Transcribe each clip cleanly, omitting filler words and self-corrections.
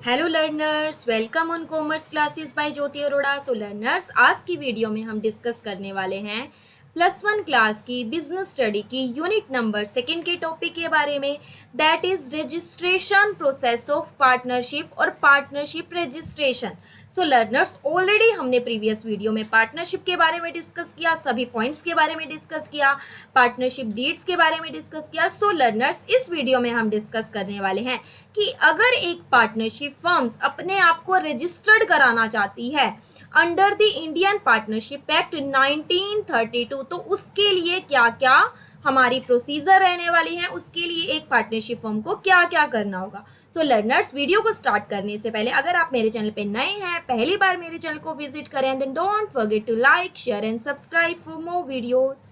Hello learners, welcome on commerce classes bye Jyoti Arora. So learners, आज की video में हम डिस्कस करने वाले हैं +1 क्लास की बिजनेस स्टडी की यूनिट नंबर 2 के टॉपिक के बारे में, that is registration process of partnership और partnership registration. So learners, already हमने प्रीवियस वीडियो में पार्टनरशिप के बारे में डिस्कस किया, सभी पॉइंट्स के बारे में डिस्कस किया, पार्टनरशिप डीड्स के बारे में डिस्कस किया। सो लर्नर्स, इस वीडियो में हम डिस्कस करने वाले हैं कि अगर एक पार्टनरशिप फर्म्स अपने आप को रजिस्टर्ड कराना चाहती है under the Indian partnership act 1932, तो उसके लिए क्या क्या हमारी प्रोसीजर रहने वाली है, उसके लिए एक पार्टनरशिप फर्म को क्या क्या करना होगा। सो लर्नर्स, वीडियो को स्टार्ट करने से पहले अगर आप मेरे चैनल पे नए हैं, पहली बार मेरे चैनल को विजिट करें, then don't forget to like, share and subscribe for more videos.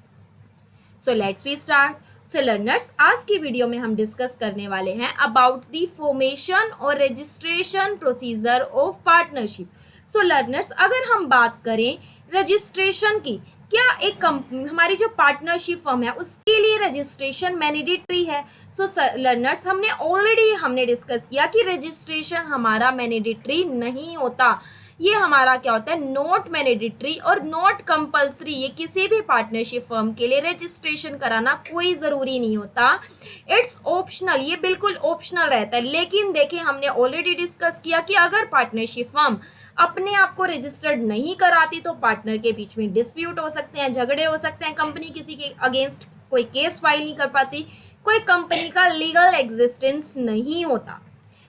So let's we start. So learners, आज की वीडियो में हम डिस्कस करने वाले हैं अबाउट द फॉर्मेशन और registration procedure of partnership. So learners, अगर हम बात करें रजिस्ट्रेशन की, क्या एक हमारी जो पार्टनरशिप फर्म है उसके लिए रजिस्ट्रेशन मैंडेटरी है। सो लर्नर्स, हमने डिस्कस किया कि रजिस्ट्रेशन हमारा मैंडेटरी नहीं होता। ये हमारा क्या होता है, नॉट मैंडेटरी और नॉट कंपल्सरी। ये किसी भी पार्टनरशिप फर्म के लिए रजिस्ट्रेशन कराना कोई ज़रूरी नहीं होता, इट्स ऑप्शनल। ये बिल्कुल ऑप्शनल रहता है। लेकिन देखिए, हमने ऑलरेडी डिस्कस किया कि अगर पार्टनरशिप फर्म अपने आप को रजिस्टर्ड नहीं कराती तो पार्टनर के बीच में डिस्प्यूट हो सकते हैं, झगड़े हो सकते हैं, कंपनी किसी के अगेंस्ट कोई केस फाइल नहीं कर पाती, कोई कंपनी का लीगल एग्जिस्टेंस नहीं होता।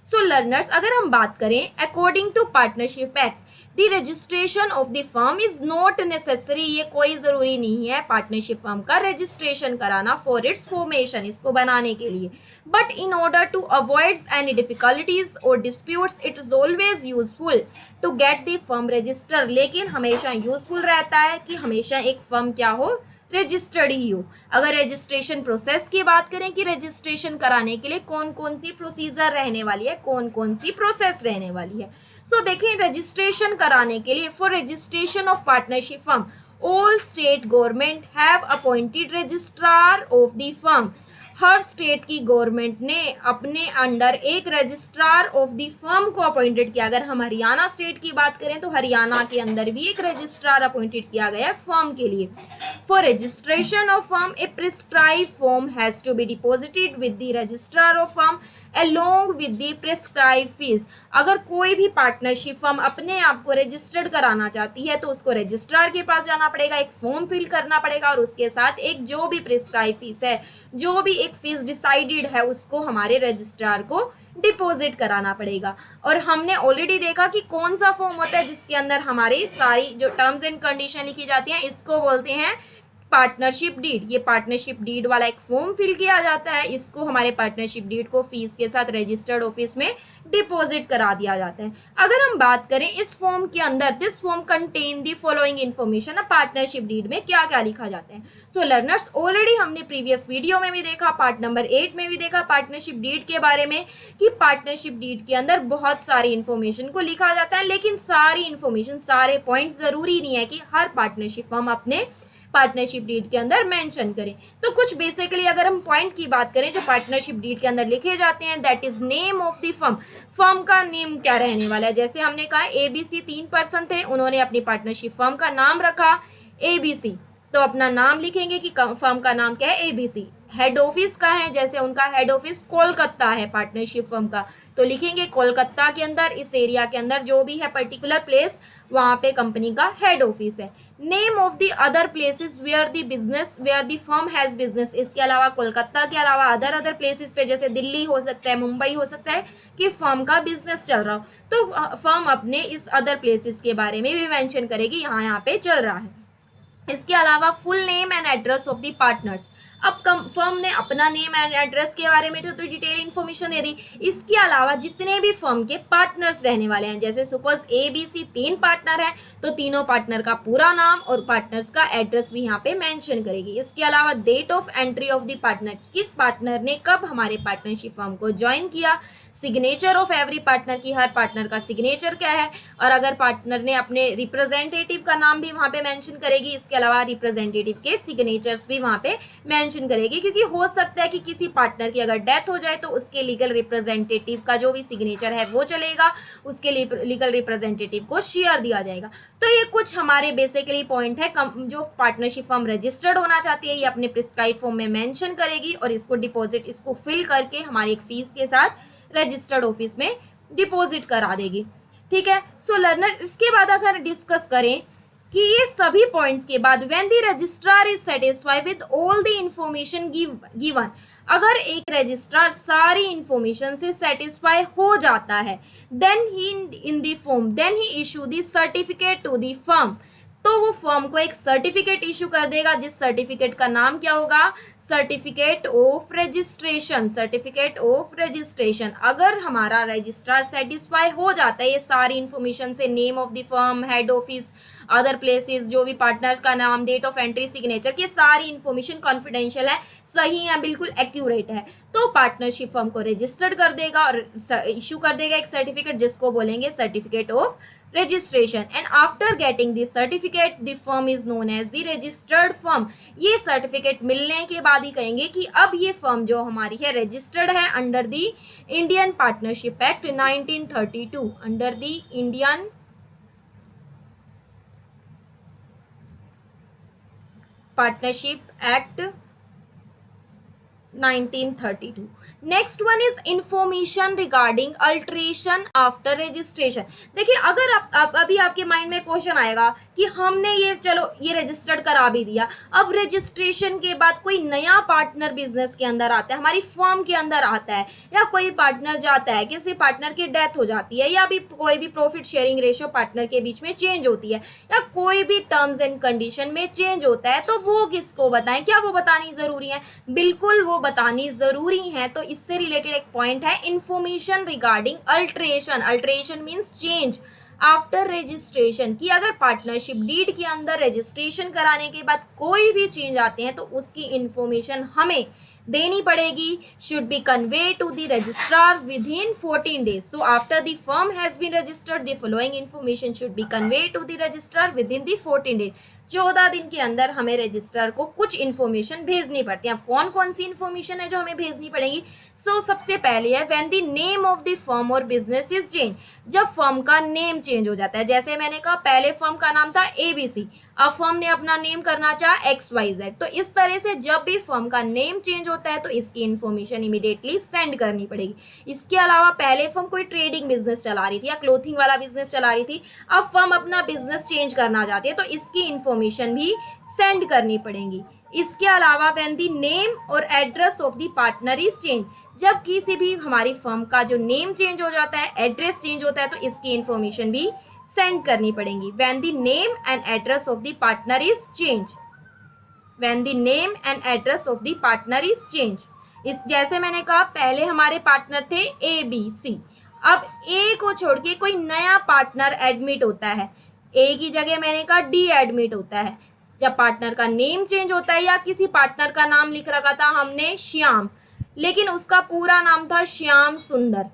सो लर्नर्स, अगर हम बात करें according to partnership act, the registration of the firm is not necessary. ये कोई ज़रूरी नहीं है पार्टनरशिप फर्म का रजिस्ट्रेशन कराना फॉर इट्स फॉर्मेशन, इसको बनाने के लिए। But in order to avoid any difficulties और disputes, it is always useful to get the firm register. लेकिन हमेशा यूजफुल रहता है कि हमेशा एक फर्म क्या हो, रजिस्टर्ड ही हो। अगर रजिस्ट्रेशन प्रोसेस की बात करें कि रजिस्ट्रेशन कराने के लिए कौन कौन सी प्रोसीजर रहने वाली है, कौन कौन सी प्रोसेस रहने वाली है। सो देखें, रजिस्ट्रेशन कराने के लिए for registration of partnership firm, all state government have appointed registrar of the firm. Her state की गवर्नमेंट ने अपने अंडर एक रजिस्ट्रार ऑफ द फर्म को अपॉइंटेड किया। अगर हम हरियाणा स्टेट की बात करें तो हरियाणा के अंदर भी एक रजिस्ट्रार अपॉइंटेड किया गया है फर्म के लिए। For registration of firm, a prescribe form has to be deposited with the registrar of firm along with the prescribed fees। अगर कोई भी पार्टनरशिप फर्म अपने आप को रजिस्टर्ड कराना चाहती है तो उसको रजिस्ट्रार के पास जाना पड़ेगा, एक फॉर्म फिल करना पड़ेगा और उसके साथ एक जो भी प्रिस्क्राइब फीस है, जो भी एक फीस डिसाइडेड है, उसको हमारे रजिस्ट्रार को डिपॉजिट कराना पड़ेगा। और हमने ऑलरेडी देखा कि कौन सा फॉर्म होता है जिसके अंदर हमारी सारी जो टर्म्स एंड कंडीशन लिखी जाती हैं, इसको बोलते हैं पार्टनरशिप डीड। ये पार्टनरशिप डीड वाला एक फॉर्म फिल किया जाता है, इसको हमारे पार्टनरशिप डीड को फीस के साथ रजिस्टर्ड ऑफिस में डिपॉजिट करा दिया जाता है। अगर हम बात करें इस फॉर्म के अंदर, this form contain the following information. अब पार्टनरशिप डीड में क्या क्या लिखा जाता है। सो लर्नर्स, ऑलरेडी हमने प्रीवियस वीडियो में भी देखा, पार्ट नंबर 8 में भी देखा पार्टनरशिप डीड के बारे में, कि पार्टनरशिप डीड के अंदर बहुत सारी इन्फॉर्मेशन को लिखा जाता है। लेकिन सारी इन्फॉर्मेशन, सारे पॉइंट जरूरी नहीं है कि हर पार्टनरशिप फर्म अपने पार्टनरशिप डीड के अंदर मेंशन करें। तो कुछ बेसिकली अगर हम पॉइंट की बात करें जो पार्टनरशिप डीड के अंदर लिखे जाते हैं, that is name of the firm. Firm का नेम क्या रहने वाला है। जैसे हमने कहा ABC 3 पर्सन थे, उन्होंने अपनी पार्टनरशिप फर्म का नाम रखा ABC, तो अपना नाम लिखेंगे कि फर्म का नाम क्या है, ABC। हेड ऑफिस का है, जैसे उनका हेड ऑफिस कोलकाता है पार्टनरशिप फर्म का, तो लिखेंगे कोलकाता के अंदर, इस एरिया के अंदर जो भी है पर्टिकुलर प्लेस, वहाँ पे कंपनी का हेड ऑफिस है। Name of the other places where the firm has business. इसके अलावा कोलकाता के अलावा अदर प्लेसेस पे, जैसे दिल्ली हो सकता है, मुंबई हो सकता है, कि फर्म का बिजनेस चल रहा हो, तो फर्म अपने इस अदर प्लेसेस के बारे में भी मेंशन करेगी, यहाँ पे चल रहा है। इसके अलावा full name and address of the partners. अब फर्म ने अपना नेम एंड एड्रेस के बारे में तो डिटेल इन्फॉर्मेशन दे दी। इसके अलावा जितने भी फर्म के पार्टनर्स रहने वाले हैं, जैसे सपोज ABC 3 पार्टनर है, तो तीनों पार्टनर का पूरा नाम और पार्टनर्स का एड्रेस भी यहाँ पे मेंशन करेगी। इसके अलावा date of entry of the partner, किस पार्टनर ने कब हमारे पार्टनरशिप फर्म को ज्वाइन किया, सिग्नेचर ऑफ एवरी पार्टनर की हर पार्टनर का सिग्नेचर क्या है, और अगर पार्टनर ने अपने रिप्रेजेंटेटिव का नाम भी वहाँ पे मेंशन करेगी। इसके अलावा रिप्रेजेंटेटिव के सिग्नेचर्स भी वहाँ पे मेंशन करेगी, क्योंकि हो सकता है कि किसी पार्टनर की अगर डेथ हो जाए तो उसके लीगल रिप्रेजेंटेटिव का जो भी सिग्नेचर है वो चलेगा, उसके लीगल रिप्रेजेंटेटिव को शेयर दिया जाएगा। तो ये कुछ हमारे बेसिकली पॉइंट है जो पार्टनरशिप फर्म रजिस्टर्ड होना चाहती है ये अपने प्रिस्क्राइब फॉर्म में मेंशन करेगी और इसको डिपॉजिट इसको फिल करके हमारी एक फीस के साथ रजिस्टर्ड ऑफिस में डिपॉजिट करा देगी। ठीक है, सो लर्नर इसके बाद अगर डिस्कस करें कि ये सभी पॉइंट्स के बाद when the registrar is satisfied with all the information given, अगर एक रजिस्ट्रार सारी इंफॉर्मेशन से सेटिस्फाई हो जाता है देन ही issue the certificate to the firm, तो वो फर्म को एक सर्टिफिकेट इशू कर देगा जिस सर्टिफिकेट का नाम क्या होगा, certificate of registration. Certificate of registration अगर हमारा रजिस्ट्रार सेटिस्फाई हो जाता है ये सारी इंफॉर्मेशन से, name of the firm, head office, other places, जो भी पार्टनर्स का नाम, डेट ऑफ एंट्री, सिग्नेचर, ये सारी इंफॉर्मेशन कॉन्फिडेंशियल है, सही है, बिल्कुल एक्यूरेट है, तो पार्टनरशिप फर्म को रजिस्टर्ड कर देगा और इशू कर देगा एक सर्टिफिकेट जिसको बोलेंगे certificate of registration, and after getting this certificate the firm is known as the registered firm। ये सर्टिफिकेट मिलने के बाद ही कहेंगे कि अब ये फर्म जो हमारी है रजिस्टर्ड है under the Indian partnership act 1932, under the Indian partnership act 1932। Next one is information regarding alteration after registration. देखिए अगर आप अभी आपके माइंड में क्वेश्चन आएगा कि हमने ये चलो ये रजिस्टर्ड करा भी दिया, अब रजिस्ट्रेशन के बाद कोई नया पार्टनर बिजनेस के अंदर आता है, हमारी फर्म के अंदर आता है, या कोई पार्टनर जाता है, किसी पार्टनर की डेथ हो जाती है, या भी कोई भी प्रॉफिट शेयरिंग रेशियो पार्टनर के बीच में चेंज होती है, या कोई भी टर्म्स एंड कंडीशन में चेंज होता है, तो वो किसको बताएं, क्या वो बतानी जरूरी है? बिल्कुल वो बतानी जरूरी है। तो इससे रिलेटेड एक पॉइंट है information regarding alteration. Alteration means change after registration, कि अगर पार्टनरशिप डीड के अंदर रजिस्ट्रेशन कराने के बाद कोई भी चेंज आते हैं तो उसकी इंफॉर्मेशन हमें देनी पड़ेगी, should be convey to the registrar within 14 days। So after the firm has been registered the following information should be convey to the registrar within the 14 days। 14 दिन के अंदर हमें रजिस्ट्रार को कुछ information भेजनी पड़ती है। अब कौन कौन सी इन्फॉर्मेशन है जो हमें भेजनी पड़ेगी? सो सबसे पहले है when the name of the firm और बिजनेस इज चेंज, जब फर्म का नेम चेंज हो जाता है। जैसे मैंने कहा पहले फर्म का नाम था ABC, अब फर्म ने अपना नेम करना चाहा XYZ, तो इस तरह से जब भी फर्म का नेम चेंज होता है तो इसकी इन्फॉर्मेशन इमीडिएटली सेंड करनी पड़ेगी। इसके अलावा पहले फर्म कोई ट्रेडिंग बिजनेस चला रही थी या क्लोथिंग वाला बिजनेस चला रही थी, अब फर्म अपना बिजनेस चेंज करना चाहती है तो इसकी इन्फॉर्मेशन भी सेंड करनी पड़ेगी। इसके अलावा व्हेन द नेम और address of the partner is change, जब किसी भी हमारी फर्म का जो नेम चेंज हो जाता है, एड्रेस चेंज होता है, तो इसकी इन्फॉर्मेशन भी सेंड करनी पड़ेगी। When the name and address of the partner is change, when the name and address of the partner is change. इस जैसे मैंने कहा पहले हमारे पार्टनर थे ABC, अब A को छोड़ के कोई नया पार्टनर एडमिट होता है, A की जगह मैंने कहा D एडमिट होता है। जब पार्टनर का नेम चेंज होता है, या किसी पार्टनर का नाम लिख रखा था हमने श्याम, लेकिन उसका पूरा नाम था श्याम सुंदर,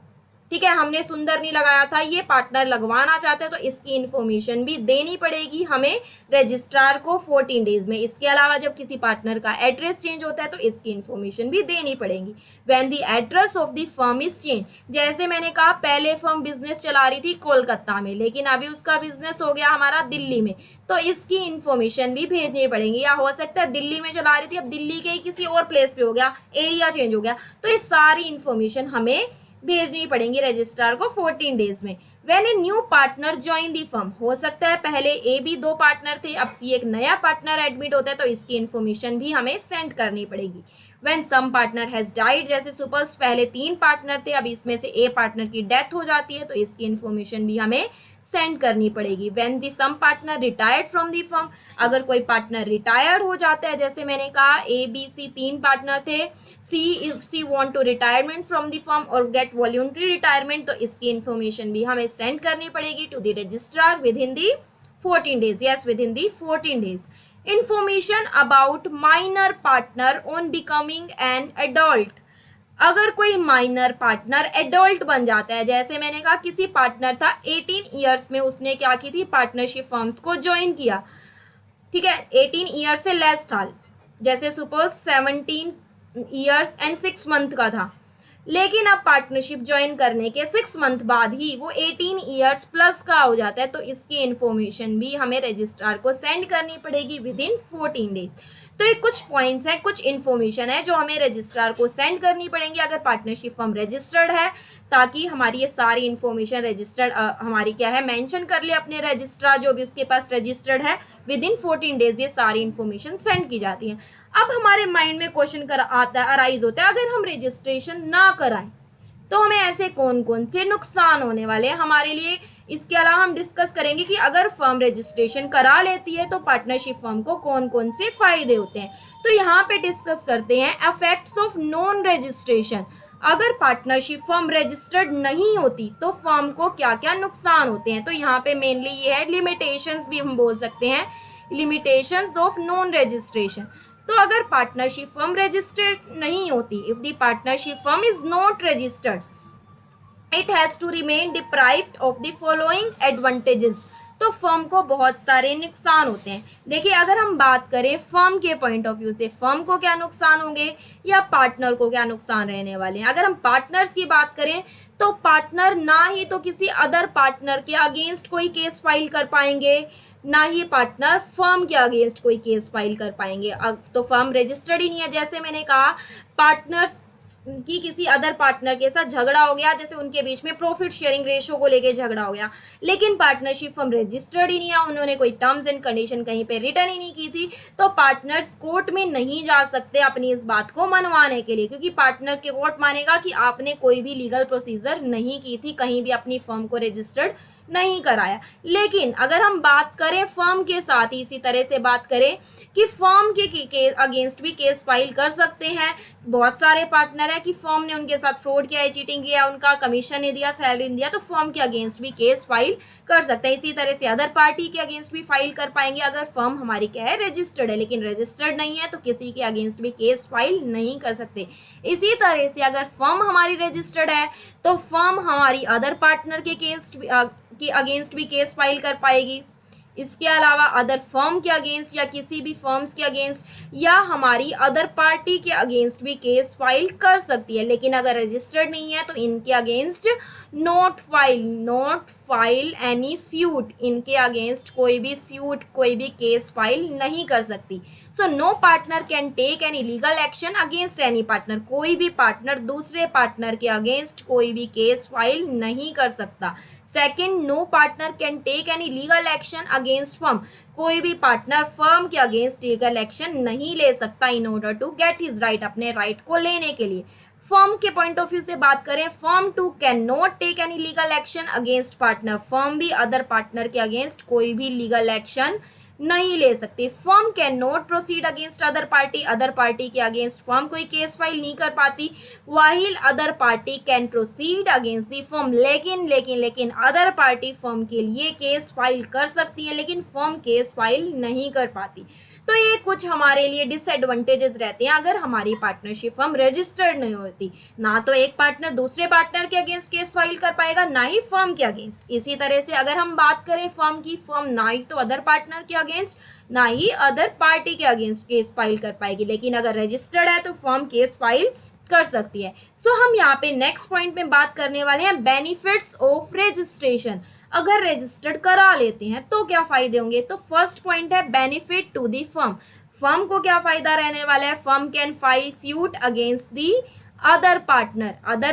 ठीक है, हमने सुंदर नहीं लगाया था, ये पार्टनर लगवाना चाहते हैं तो इसकी इन्फॉर्मेशन भी देनी पड़ेगी हमें रजिस्ट्रार को 14 डेज में। इसके अलावा जब किसी पार्टनर का एड्रेस चेंज होता है तो इसकी इन्फॉर्मेशन भी देनी पड़ेगी। When the address of the firm is change, जैसे मैंने कहा पहले फर्म बिजनेस चला रही थी कोलकाता में, लेकिन अभी उसका बिजनेस हो गया हमारा दिल्ली में, तो इसकी इन्फॉर्मेशन भी भेजनी पड़ेगी। या हो सकता है दिल्ली में चला रही थी, अब दिल्ली के ही किसी और प्लेस पे हो गया, एरिया चेंज हो गया, तो ये सारी इन्फॉर्मेशन हमें भेजनी पड़ेंगी रजिस्ट्रार को 14 डेज में। When a new partner join the firm, हो सकता है पहले AB 2 पार्टनर थे, अब C एक नया पार्टनर एडमिट होता है तो इसकी इन्फॉर्मेशन भी हमें सेंड करनी पड़ेगी। When some partner has died, जैसे सुपर्स पहले 3 पार्टनर थे, अब इसमें से A पार्टनर की डेथ हो जाती है तो इसकी इन्फॉर्मेशन भी हमें सेंड करनी पड़ेगी। When the some partner retired from the firm, अगर कोई पार्टनर रिटायर्ड हो जाता है, जैसे मैंने कहा ABC 3 पार्टनर थे, C want to retirement from the firm और गेट वॉल्यूंटरी रिटायरमेंट, तो इसकी इन्फॉर्मेशन भी हमें सेंड करनी पड़ेगी to the registrar within the 14 days. Yes, within the 14 days. Information about minor partner on becoming an adult, अगर कोई minor partner adult बन जाता है, जैसे मैंने कहा किसी पार्टनर था 18 ईयर्स में उसने क्या की थी, पार्टनरशिप फर्म्स को ज्वाइन किया, ठीक है, 18 ईयर से लेस था, जैसे सपोज 17 ईयर्स एंड 6 मंथ का था, लेकिन अब पार्टनरशिप ज्वाइन करने के 6 मंथ बाद ही वो 18 ईयर्स प्लस का हो जाता है, तो इसकी इन्फॉर्मेशन भी हमें रजिस्ट्रार को सेंड करनी पड़ेगी विद इन 14 डेज। तो ये कुछ पॉइंट्स हैं, कुछ इन्फॉर्मेशन है जो हमें रजिस्ट्रार को सेंड करनी पड़ेंगी अगर पार्टनरशिप फर्म रजिस्टर्ड है, ताकि हमारी ये सारी इन्फॉर्मेशन रजिस्टर्ड हमारी क्या है मेंशन कर ले अपने रजिस्ट्रार जो भी उसके पास रजिस्टर्ड है, विद इन 14 डेज ये सारी इन्फॉर्मेशन सेंड की जाती है। अब हमारे माइंड में क्वेश्चन आता है, अराइज होता है, अगर हम रजिस्ट्रेशन ना कराएं तो हमें ऐसे कौन कौन से नुकसान होने वाले हैं हमारे लिए। इसके अलावा हम डिस्कस करेंगे कि अगर फर्म रजिस्ट्रेशन करा लेती है तो पार्टनरशिप फर्म को कौन कौन से फायदे होते हैं। तो यहाँ पे डिस्कस करते हैं इफेक्ट्स ऑफ नॉन रजिस्ट्रेशन। अगर पार्टनरशिप फर्म रजिस्टर्ड नहीं होती तो फर्म को क्या क्या नुकसान होते हैं। तो यहाँ पे मेनली ये है लिमिटेशंस भी हम बोल सकते हैं, लिमिटेशंस ऑफ नॉन रजिस्ट्रेशन। तो अगर पार्टनरशिप फर्म रजिस्टर्ड नहीं होती, if the partnership firm is not registered, it has to remain deprived of the following advantages. तो फर्म को बहुत सारे नुकसान होते हैं। देखिए, अगर हम बात करें फर्म के पॉइंट ऑफ व्यू से, फर्म को क्या नुकसान होंगे या पार्टनर को क्या नुकसान रहने वाले हैं। अगर हम पार्टनर्स की बात करें तो पार्टनर ना ही तो किसी अदर पार्टनर के अगेंस्ट कोई केस फाइल कर पाएंगे, ना ही पार्टनर फर्म के अगेंस्ट कोई केस फाइल कर पाएंगे। अब तो फर्म रजिस्टर्ड ही नहीं है। जैसे मैंने कहा, पार्टनर्स की किसी अदर पार्टनर के साथ झगड़ा हो गया, जैसे उनके बीच में प्रॉफिट शेयरिंग रेशो को लेके झगड़ा हो गया, लेकिन पार्टनरशिप फर्म रजिस्टर्ड ही नहीं है, उन्होंने कोई टर्म्स एंड कंडीशन कहीं पे रिटर्न ही नहीं की थी, तो पार्टनर्स कोर्ट में नहीं जा सकते अपनी इस बात को मनवाने के लिए, क्योंकि पार्टनर के कोर्ट मानेगा कि आपने कोई भी लीगल प्रोसीजर नहीं की थी, कहीं भी अपनी फर्म को रजिस्टर्ड नहीं कराया। लेकिन अगर हम बात करें फर्म के साथ ही इसी तरह से बात करें कि फर्म के अगेंस्ट भी केस फाइल कर सकते हैं। बहुत सारे पार्टनर है कि फर्म ने उनके साथ फ्रॉड किया है, चीटिंग किया, उनका कमीशन नहीं दिया, सैलरी नहीं दिया, तो फर्म के अगेंस्ट भी केस फाइल कर सकते हैं। इसी तरह से अदर पार्टी के अगेंस्ट भी फाइल कर पाएंगे अगर फर्म हमारी क्या है रजिस्टर्ड है, लेकिन रजिस्टर्ड नहीं है तो किसी के अगेंस्ट भी केस फाइल नहीं कर सकते। इसी तरह से अगर फर्म हमारी रजिस्टर्ड है तो फर्म हमारी अदर पार्टनर के अगेंस्ट भी केस फाइल कर पाएगी। इसके अलावा अदर फर्म के अगेंस्ट या किसी भी फर्म्स के अगेंस्ट या हमारी अदर पार्टी के अगेंस्ट भी केस फाइल कर सकती है। लेकिन अगर रजिस्टर्ड नहीं है तो इनके against not file any suit, इनके अगेंस्ट कोई भी सूट, कोई भी केस फाइल नहीं कर सकती। So no partner can take any legal action against any partner, कोई भी पार्टनर दूसरे पार्टनर के अगेंस्ट कोई भी केस फाइल नहीं कर सकता। Second, no partner can take any legal action against firm, कोई भी पार्टनर फर्म के अगेंस्ट लीगल एक्शन नहीं ले सकता in order to get his right, अपने राइट को लेने के लिए। फर्म के पॉइंट ऑफ व्यू से बात करें, firm too can not take any legal action against partner, firm भी अदर पार्टनर के अगेंस्ट कोई भी लीगल एक्शन नहीं ले सकती। Firm can not proceed against other party के अगेंस्ट फर्म कोई केस फाइल नहीं कर पाती, while other party can proceed against the firm, लेकिन अदर पार्टी फर्म के लिए केस फाइल कर सकती है, लेकिन फर्म केस फाइल नहीं कर पाती। तो ये कुछ हमारे लिए डिसएडवांटेजेस रहते हैं अगर हमारी पार्टनरशिप फर्म रजिस्टर्ड नहीं होती। ना तो एक पार्टनर दूसरे पार्टनर के अगेंस्ट केस फाइल कर पाएगा, ना ही फर्म के अगेंस्ट। इसी तरह से अगर हम बात करें फर्म की, फर्म ना ही तो अदर पार्टनर के अगेंस्ट ना ही अदर पार्टी के अगेंस्ट केस फाइल कर पाएगी, लेकिन अगर रजिस्टर्ड है तो फर्म केस फाइल कर सकती है। सो हम यहाँ पे नेक्स्ट पॉइंट में बात करने वाले हैं बेनिफिट्स ऑफ रजिस्ट्रेशन। अगर रजिस्टर्ड करा लेते हैं तो क्या फायदे होंगे। तो फर्स्ट पॉइंट है benefit to the firm, firm को क्या फायदा रहने वाला है। Firm can file suit against the other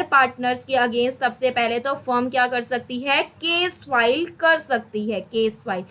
partners के अगेंस्ट सबसे पहले तो फर्म क्या कर सकती है, केस फाइल कर सकती है, केस फाइल।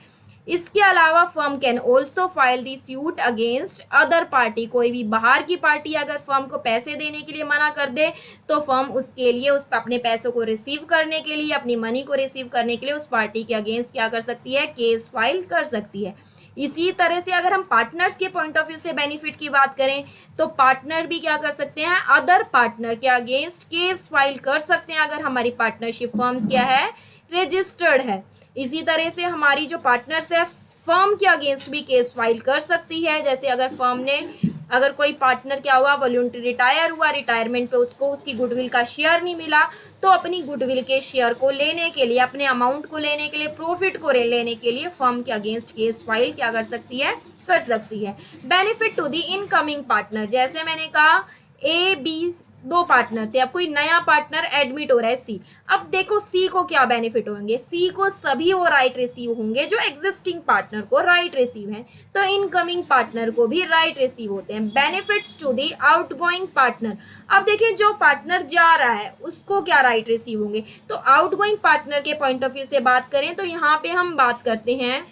इसके अलावा firm can also file the suit against other party, कोई भी बाहर की पार्टी अगर फर्म को पैसे देने के लिए मना कर दे तो फर्म उसके लिए अपने पैसों को रिसीव करने के लिए, अपनी मनी को रिसीव करने के लिए उस पार्टी के अगेंस्ट क्या कर सकती है, केस फाइल कर सकती है। इसी तरह से अगर हम पार्टनर्स के पॉइंट ऑफ व्यू से बेनिफिट की बात करें तो पार्टनर भी क्या कर सकते हैं, अदर पार्टनर के अगेंस्ट केस फाइल कर सकते हैं अगर हमारी पार्टनरशिप फर्म्स क्या है, रजिस्टर्ड है। इसी तरह से हमारी जो पार्टनर्स है फर्म के अगेंस्ट भी केस फाइल कर सकती है। जैसे अगर कोई पार्टनर क्या हुआ, वॉलंटरी रिटायर हुआ, रिटायरमेंट पे उसको उसकी गुडविल का शेयर नहीं मिला, तो अपनी गुडविल के शेयर को लेने के लिए, अपने अमाउंट को लेने के लिए, प्रॉफिट को लेने के लिए फर्म के अगेंस्ट केस फाइल क्या कर सकती है, कर सकती है। Benefit to the incoming partner, जैसे मैंने कहा ए बी दो पार्टनर थे, अब कोई नया पार्टनर एडमिट हो रहा है सी। अब देखो सी को क्या बेनिफिट होंगे, सी को सभी वो राइट रिसीव होंगे जो एग्जिस्टिंग पार्टनर को राइट रिसीव है, तो इनकमिंग पार्टनर को भी राइट रिसीव होते हैं। Benefits to the outgoing partner, अब देखिए जो पार्टनर जा रहा है उसको क्या राइट रिसीव होंगे, तो आउटगोइंग पार्टनर के पॉइंट ऑफ व्यू से बात करें तो यहाँ पे हम बात करते हैं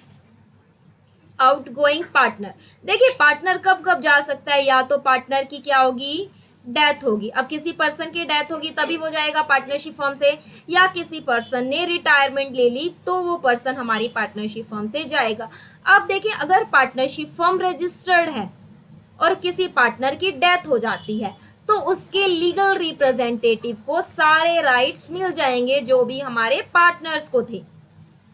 आउटगोइंग पार्टनर। देखिए पार्टनर कब कब जा सकता है, या तो पार्टनर की क्या होगी, डेथ होगी। अब किसी पर्सन की डेथ होगी तभी वो जाएगा पार्टनरशिप फर्म से, या किसी पर्सन ने रिटायरमेंट ले ली तो वो पर्सन हमारी पार्टनरशिप फर्म से जाएगा। अब देखिए अगर पार्टनरशिप फर्म रजिस्टर्ड है और किसी पार्टनर की डेथ हो जाती है तो उसके लीगल रिप्रेजेंटेटिव को सारे राइट्स मिल जाएंगे जो भी हमारे पार्टनर्स को थे।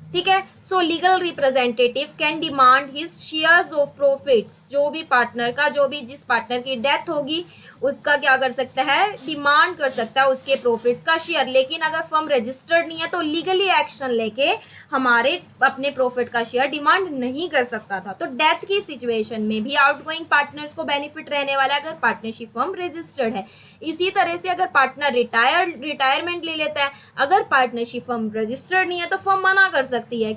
ठीक है, सो legal representative can demand his shares of profits, जो भी पार्टनर का, जो भी जिस पार्टनर की डेथ होगी उसका क्या कर सकता है, डिमांड कर सकता है उसके प्रॉफिट्स का शेयर। लेकिन अगर फर्म रजिस्टर्ड नहीं है तो लीगली एक्शन लेके हमारे अपने प्रॉफिट का शेयर डिमांड नहीं कर सकता था। तो डेथ की सिचुएशन में भी आउटगोइंग पार्टनर्स को बेनिफिट रहने वाला है अगर पार्टनरशिप फर्म रजिस्टर्ड है। इसी तरह से अगर पार्टनर रिटायरमेंट ले लेता है, अगर पार्टनरशिप फर्म रजिस्टर्ड नहीं है तो फर्म मना कर सकती है।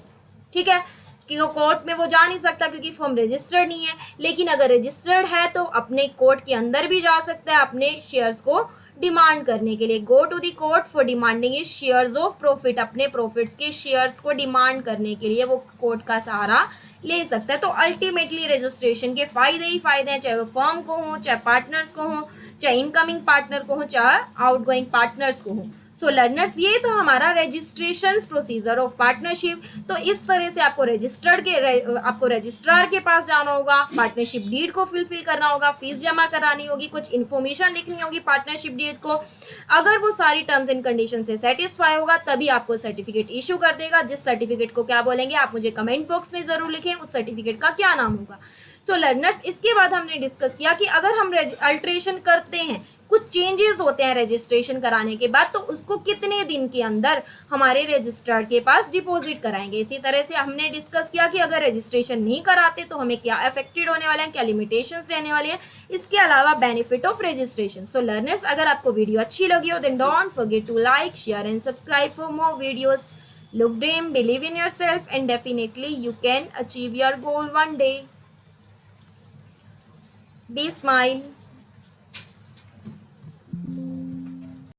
ठीक है, कि वो कोर्ट में वो जा नहीं सकता क्योंकि फर्म रजिस्टर्ड नहीं है। लेकिन अगर रजिस्टर्ड है तो अपने कोर्ट के अंदर भी जा सकता है अपने शेयर्स को डिमांड करने के लिए। Go to the court for demanding is shares of profit, अपने प्रॉफिट्स के शेयर्स को डिमांड करने के लिए वो कोर्ट का सहारा ले सकता है। तो अल्टीमेटली रजिस्ट्रेशन के फायदे ही फायदे हैं, चाहे वो फर्म को हो, चाहे पार्टनर्स को हो, चाहे इनकमिंग पार्टनर को हो, चाहे आउटगोइंग पार्टनर्स को हो। सो लर्नर्स ये तो हमारा रजिस्ट्रेशन प्रोसीजर ऑफ पार्टनरशिप। तो इस तरह से आपको आपको रजिस्ट्रार के पास जाना होगा, पार्टनरशिप डीड को फिलफिल करना होगा, फीस जमा करानी होगी, कुछ इन्फॉर्मेशन लिखनी होगी पार्टनरशिप डीड को। अगर वो सारी टर्म्स एंड कंडीशन से सेटिस्फाई होगा तभी आपको सर्टिफिकेट इशू कर देगा। जिस सर्टिफिकेट को क्या बोलेंगे आप मुझे कमेंट बॉक्स में जरूर लिखें, उस सर्टिफिकेट का क्या नाम होगा। सो लर्नर्स इसके बाद हमने डिस्कस किया कि अगर हम अल्ट्रेशन करते हैं, कुछ चेंजेस होते हैं रजिस्ट्रेशन कराने के बाद, तो उसको कितने दिन के अंदर हमारे रजिस्ट्रार के पास डिपॉजिट कराएंगे। इसी तरह से हमने डिस्कस किया कि अगर रजिस्ट्रेशन नहीं कराते तो हमें क्या अफेक्टेड होने वाले हैं, क्या लिमिटेशंस रहने वाले हैं, इसके अलावा benefit of registration. So learners अगर आपको वीडियो अच्छी लगी हो then don't forget to like, share and subscribe for more videos. Look, dream, believe in yourself, and definitely you can achieve your goal one day. Be smile.